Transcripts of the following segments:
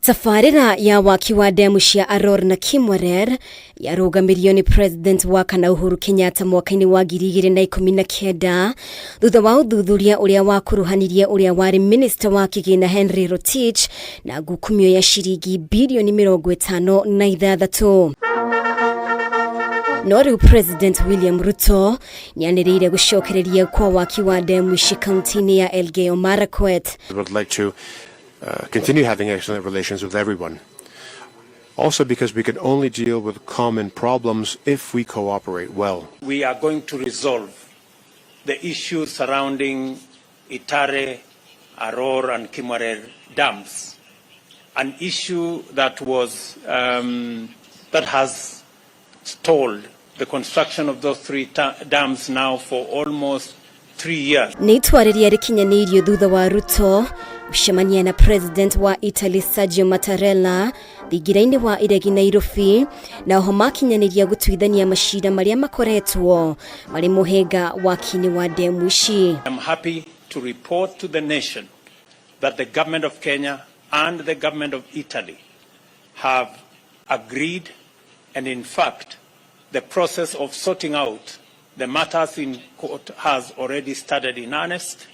Tafarĩra ya waki wa ndemu cia Arror na Kimwarer yarũgamirio ni President wa kana Uhuru Kenyatta mwaka-inĩ wa 2019 thutha wa ũthuthuria ũrĩa wakuruhanirie ũrĩa wari Minister wa kĩgĩna Henry Rotich na ngukumio ya ciringi mbirioni 56. No rĩu President William Ruto nĩanĩrĩire gũcokereria kwa waki wa ndemu ici kaunti-inĩ ya Elgeyo Marakwet. I would like to continue having excellent relations with everyone. Also because we can only deal with common problems if we cooperate well. We are going to resolve the issues surrounding Itare, Arror and Kimwarer dams. An issue that was that has stalled the construction of those three dams now for almost 3 years. Nĩitwarĩria rĩkinyanĩirio thutha wa Ruto gũcemania na President wa Italy Sergio Mattarella thingiraini wa iregi Nairobi na oho makinyanĩria gũtuithania macira marĩa makoretwo marĩ mũhĩnga wakiini wa ndemu ici. I'm happy to report to the nation that the government of Kenya and the government of Italy have agreed, and in fact the process of sorting out the matters in court has already started in earnest.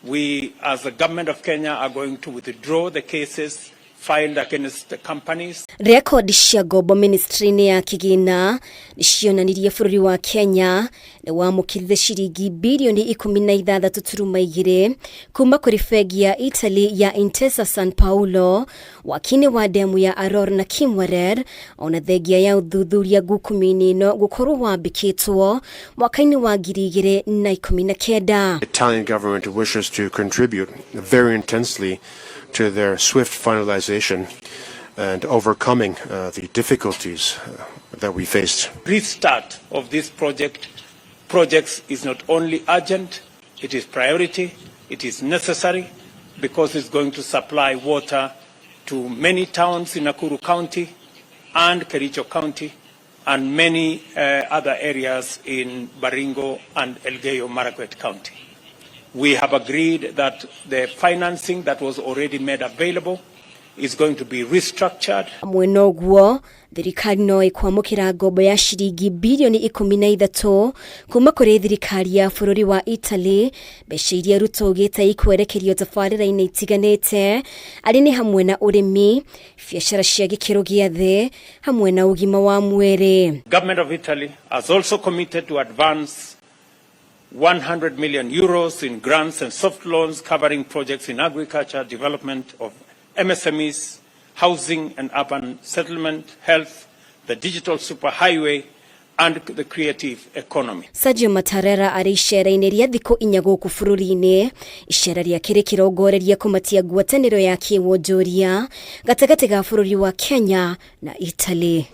We, as the government of Kenya, are going to withdraw the cases filed against the companies. Rekodi cia ngombo ministry-inĩ ya kĩgĩna nĩcionanirie bũrũri wa Kenya nĩwamũkĩrire ciringi mbirioni 16.2 kuma kũrĩ bengi ya Italy ya Intesa San Paulo wakiini wa ndemu ya Arror na Kimwarer ona thengia ya ũthuthuria ngukumio ĩno gũkorwo wambĩkĩtwo mwaka-inĩ wa 2019. The Italian government wishes to contribute very intensely to their swift finalization and overcoming the difficulties that we faced. Restart of this projects is not only urgent, it is priority, it is necessary because it's going to supply water to many towns in Nakuru County and Kericho County and many other areas in Baringo and Elgeyo Marakwet County. We have agreed that the financing that was already made available is going to be restructured. Mwena ũguo thirikari no ikuamukira ngombo ya ciringi mbirioni 13 kuma kũrĩ thirikari ya bũrũri wa Italy, mbeca iria Ruto augĩte ikwerekerio tabarĩra-inĩ itiganĩte arĩ nĩ hamwe na ũrĩmi, biacara cia gĩkĩro gĩa thĩ hamwe na ũgima wa mwĩrĩ. Government of Italy has also committed to advance 100 million euros in grants and soft loans covering projects in agriculture, development of MSMEs, housing and urban settlement, health, the digital superhighway, and the creative economy. Sergio Mattarella arĩ icera-inĩ rĩa thikũ 4 gũkũ bũrũri-inĩ, icera rĩake rĩkĩrongoreria kũmatia ngwatanĩro ya kĩwonjoria gatagatĩ ga bũrũri wa Kenya na Italy.